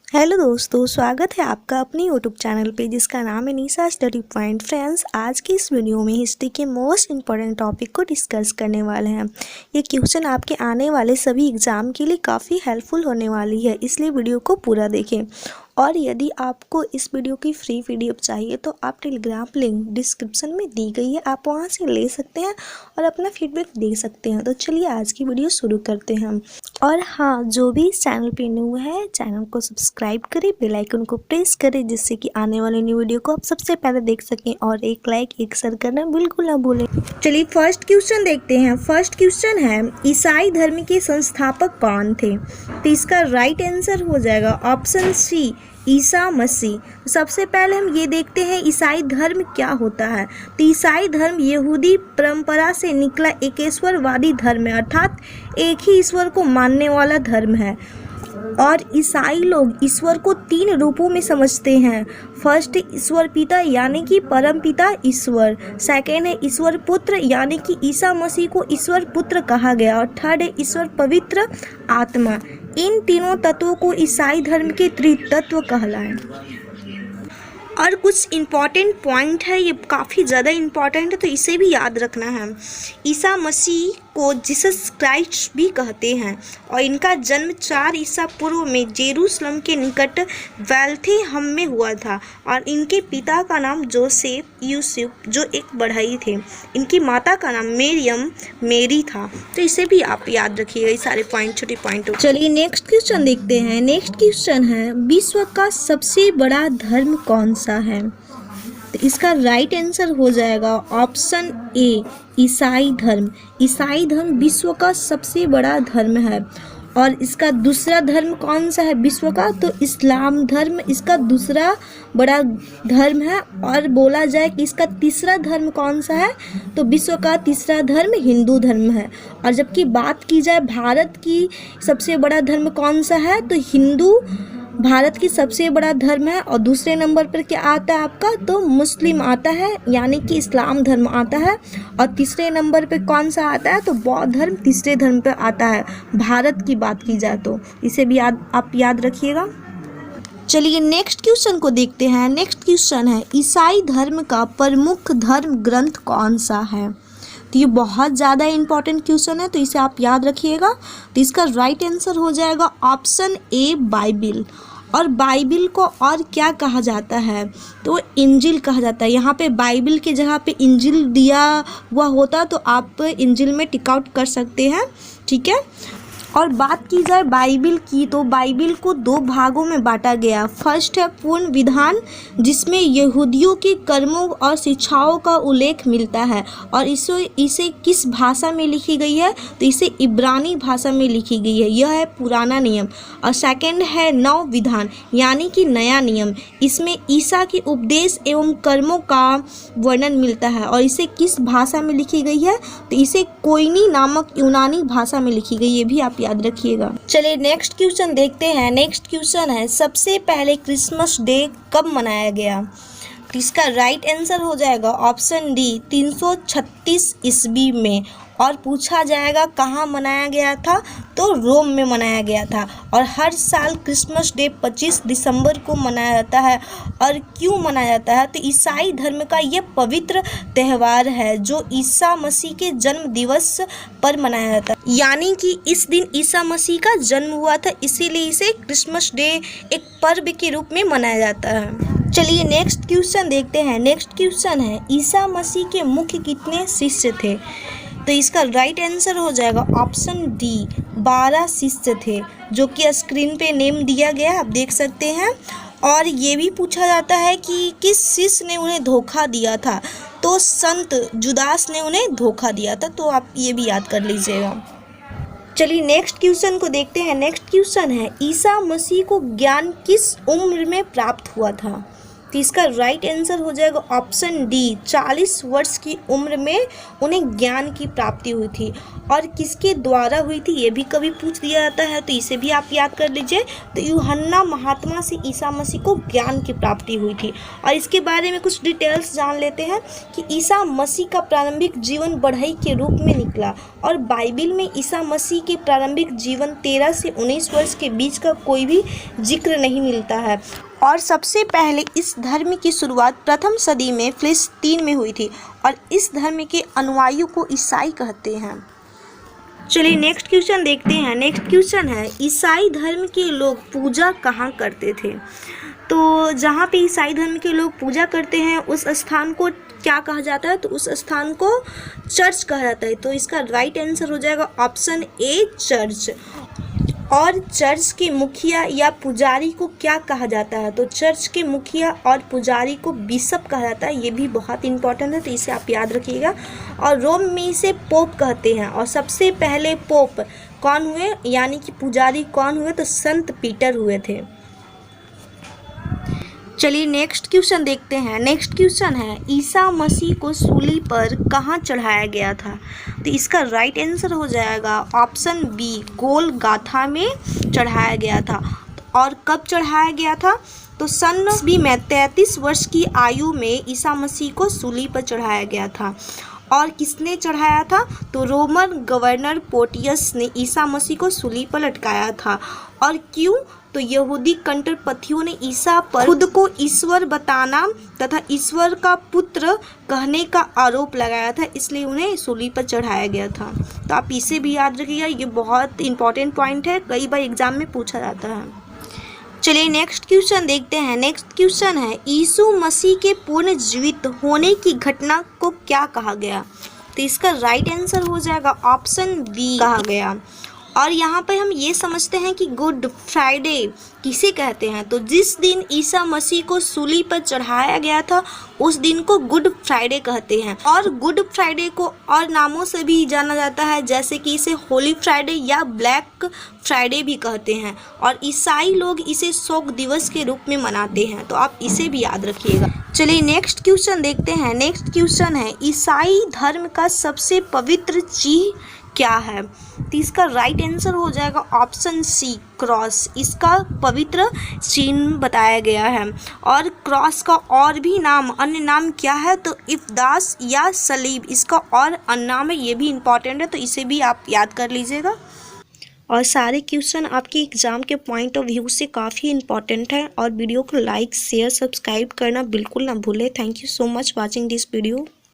Hello दोस्तों, स्वागत है आपका अपने यूट्यूब चैनल पे जिसका नाम है निशा स्टडी पॉइंट। फ्रेंड्स, आज की इस वीडियो में हिस्ट्री के मोस्ट इम्पॉर्टेंट टॉपिक को डिस्कस करने वाले हैं। ये क्वेश्चन आपके आने वाले सभी एग्ज़ाम के लिए काफ़ी हेल्पफुल होने वाली है, इसलिए वीडियो को पूरा देखें। और यदि आपको इस वीडियो की फ्री पीडीएफ चाहिए तो आप टेलीग्राम लिंक डिस्क्रिप्शन में दी गई है, आप वहां से ले सकते हैं और अपना फीडबैक दे सकते हैं। तो चलिए आज की वीडियो शुरू करते हैं। और हाँ, जो भी इस चैनल पे न्यू है, चैनल को सब्सक्राइब करें, बेल आइकन को प्रेस करें, जिससे कि आने वाली न्यू वीडियो को आप सबसे पहले देख सकें। और एक लाइक एक शेयर करना बिल्कुल ना भूलें। चलिए फर्स्ट क्वेश्चन देखते हैं। फर्स्ट क्वेश्चन है, ईसाई धर्म के संस्थापक कौन थे? तो इसका राइट आंसर हो जाएगा ऑप्शन सी, ईसा मसीह। सबसे पहले हम ये देखते हैं ईसाई धर्म क्या होता है। तो ईसाई धर्म यहूदी परंपरा से निकला एक ईश्वरवादी धर्म है, अर्थात एक ही ईश्वर को मानने वाला धर्म है। और ईसाई लोग ईश्वर को 3 रूपों में समझते हैं। फर्स्ट, ईश्वर पिता यानी कि परम पिता ईश्वर। सेकेंड है ईश्वर पुत्र यानी कि ईसा मसीह को ईश्वर पुत्र कहा गया। और थर्ड है ईश्वर पवित्र आत्मा। इन तीनों तत्वों को ईसाई धर्म के त्रितत्व कहलाए। और कुछ इम्पॉर्टेंट पॉइंट है, ये काफ़ी ज़्यादा इम्पॉर्टेंट है, तो इसे भी याद रखना है। ईसा मसीह को जीसस क्राइस्ट भी कहते हैं और इनका जन्म 4 ईसा पूर्व में जेरूसलम के निकट बेथलेहम में हुआ था। और इनके पिता का नाम जोसेफ यूसुफ जो एक बढ़ई थे। इनकी माता का नाम मेरी था। तो इसे भी आप याद रखिएगा, ये सारे पॉइंट छोटे पॉइंट। चलिए नेक्स्ट क्वेश्चन देखते हैं। नेक्स्ट क्वेश्चन है, विश्व का सबसे बड़ा धर्म कौन सा है? तो इसका राइट आंसर हो जाएगा ऑप्शन ए, ईसाई धर्म। ईसाई धर्म विश्व का सबसे बड़ा धर्म है। और इसका दूसरा धर्म कौन सा है विश्व का? तो इस्लाम धर्म इसका दूसरा बड़ा धर्म है। और बोला जाए कि इसका तीसरा धर्म कौन सा है, तो विश्व का तीसरा धर्म हिंदू धर्म है। और जबकि बात की जाए भारत की सबसे बड़ा धर्म कौन सा है, तो हिंदू भारत की सबसे बड़ा धर्म है। और दूसरे नंबर पर क्या आता है आपका, तो मुस्लिम आता है यानी कि इस्लाम धर्म आता है। और तीसरे नंबर पे कौन सा आता है, तो बौद्ध धर्म तीसरे धर्म पे आता है भारत की बात की जाए तो। इसे भी आप याद रखिएगा। चलिए नेक्स्ट क्वेश्चन को देखते हैं। नेक्स्ट क्वेश्चन है, ईसाई धर्म का प्रमुख धर्म ग्रंथ कौन सा है? तो ये बहुत ज़्यादा इंपॉर्टेंट क्वेश्चन है, तो इसे आप याद रखिएगा। तो इसका राइट आंसर हो जाएगा ऑप्शन ए, बाइबिल। और बाइबिल को और क्या कहा जाता है, तो इंजिल कहा जाता है। यहाँ पे बाइबिल के जगह पे इंजिल दिया हुआ होता तो आप इंजिल में टिक आउट कर सकते हैं, ठीक है। और बात की जाए बाइबिल की, तो बाइबिल को 2 भागों में बांटा गया। फर्स्ट है पूर्ण विधान, जिसमें यहूदियों के कर्मों और शिक्षाओं का उल्लेख मिलता है। और इसे किस भाषा में लिखी गई है, तो इसे इब्रानी भाषा में लिखी गई है। यह है पुराना नियम। और सेकंड है नव विधान यानी कि नया नियम। इसमें ईसा के उपदेश एवं कर्मों का वर्णन मिलता है। और इसे किस भाषा में लिखी गई है, तो इसे कोयनी नामक यूनानी भाषा में लिखी गई। ये भी आप याद रखिएगा। चलिए नेक्स्ट क्वेश्चन देखते हैं। नेक्स्ट क्वेश्चन है, सबसे पहले क्रिसमस डे कब मनाया गया? तो इसका राइट आंसर हो जाएगा ऑप्शन डी, 336 ईस्वी में। और पूछा जाएगा कहाँ मनाया गया था, तो रोम में मनाया गया था। और हर साल क्रिसमस डे 25 दिसंबर को मनाया जाता है। और क्यों मनाया जाता है, तो ईसाई धर्म का ये पवित्र त्यौहार है जो ईसा मसीह के जन्म दिवस पर मनाया जाता है। यानी कि इस दिन ईसा मसीह का जन्म हुआ था, इसीलिए इसे क्रिसमस डे एक पर्व के रूप में मनाया जाता है। चलिए नेक्स्ट क्वेश्चन देखते हैं। नेक्स्ट क्वेश्चन है, ईसा मसीह के मुख्य कितने शिष्य थे? तो इसका राइट आंसर हो जाएगा ऑप्शन डी, 12 शिष्य थे, जो कि स्क्रीन पे नेम दिया गया है, आप देख सकते हैं। और ये भी पूछा जाता है कि किस शिष्य ने उन्हें धोखा दिया था, तो संत जुदास ने उन्हें धोखा दिया था। तो आप ये भी याद कर लीजिएगा। चलिए नेक्स्ट क्वेश्चन को देखते हैं। नेक्स्ट क्वेश्चन है, ईसा मसीह को ज्ञान किस उम्र में प्राप्त हुआ था? तो इसका राइट आंसर हो जाएगा ऑप्शन डी, 40 वर्ष की उम्र में उन्हें ज्ञान की प्राप्ति हुई थी। और किसके द्वारा हुई थी ये भी कभी पूछ दिया जाता है, तो इसे भी आप याद कर लीजिए। तो यूहन्ना महात्मा से ईसा मसीह को ज्ञान की प्राप्ति हुई थी। और इसके बारे में कुछ डिटेल्स जान लेते हैं कि ईसा मसीह का प्रारंभिक जीवन बढ़ई के रूप में निकला, और बाइबिल में ईसा मसीह के प्रारंभिक जीवन 13 से 19 वर्ष के बीच का कोई भी जिक्र नहीं मिलता है। और सबसे पहले इस धर्म की शुरुआत प्रथम सदी में फिलिस्तीन में हुई थी, और इस धर्म के अनुयायियों को ईसाई कहते हैं। चलिए नेक्स्ट क्वेश्चन देखते हैं। नेक्स्ट क्वेश्चन है, ईसाई धर्म के लोग पूजा कहाँ करते थे? तो जहाँ पे ईसाई धर्म के लोग पूजा करते हैं उस स्थान को क्या कहा जाता है? तो उस स्थान को चर्च कहा जाता है। तो इसका राइट आंसर हो जाएगा ऑप्शन ए, चर्च। और चर्च के मुखिया या पुजारी को क्या कहा जाता है? तो चर्च के मुखिया और पुजारी को बिशप कहा जाता है। ये भी बहुत इंपॉर्टेंट है, तो इसे आप याद रखिएगा। और रोम में इसे पोप कहते हैं। और सबसे पहले पोप कौन हुए, यानी कि पुजारी कौन हुए? तो संत पीटर हुए थे। चलिए नेक्स्ट क्वेश्चन देखते हैं। नेक्स्ट क्वेश्चन है, ईसा मसीह को सूली पर कहाँ चढ़ाया गया था? तो इसका राइट आंसर हो जाएगा ऑप्शन बी, गोलगाथा में चढ़ाया गया था। और कब चढ़ाया गया था? तो सन बी में 33 वर्ष की आयु में ईसा मसीह को सूली पर चढ़ाया गया था। और किसने चढ़ाया था? तो रोमन गवर्नर पोटियस ने ईसा मसीह को सूली पर लटकाया था। और क्यों? तो यहूदी कट्टरपंथियों ने ईसा पर खुद को ईश्वर बताना तथा ईश्वर का पुत्र कहने का आरोप लगाया था, इसलिए उन्हें सूली पर चढ़ाया गया था। तो आप इसे भी याद रखिएगा, ये बहुत इंपॉर्टेंट पॉइंट है, कई बार एग्जाम में पूछा जाता है। चलिए नेक्स्ट क्वेश्चन देखते हैं। नेक्स्ट क्वेश्चन है, यीशु मसीह के पूर्ण जीवित होने की घटना को क्या कहा गया? तो इसका राइट आंसर हो जाएगा ऑप्शन बी, कहा गया। और यहाँ पर हम ये समझते हैं कि गुड फ्राइडे किसे कहते हैं? तो जिस दिन ईसा मसीह को सूली पर चढ़ाया गया था उस दिन को गुड फ्राइडे कहते हैं। और गुड फ्राइडे को और नामों से भी जाना जाता है, जैसे कि इसे होली फ्राइडे या ब्लैक फ्राइडे भी कहते हैं। और ईसाई लोग इसे शोक दिवस के रूप में मनाते हैं, तो आप इसे भी याद रखिएगा। चलिए नेक्स्ट क्वेश्चन देखते हैं। नेक्स्ट क्वेश्चन है, ईसाई धर्म का सबसे पवित्र चीज क्या है? तो इसका राइट आंसर हो जाएगा ऑप्शन सी, क्रॉस। इसका पवित्र चिन्ह बताया गया है। और क्रॉस का और भी नाम, अन्य नाम क्या है? तो इफ़दास या सलीब, इसका और अन्य नाम है। ये भी इम्पॉर्टेंट है, तो इसे भी आप याद कर लीजिएगा। और सारे क्वेश्चन आपके एग्ज़ाम के पॉइंट ऑफ व्यू से काफ़ी इंपॉर्टेंट है। और वीडियो को लाइक, शेयर, सब्सक्राइब करना बिल्कुल ना भूलें। Thank you so much watching this video.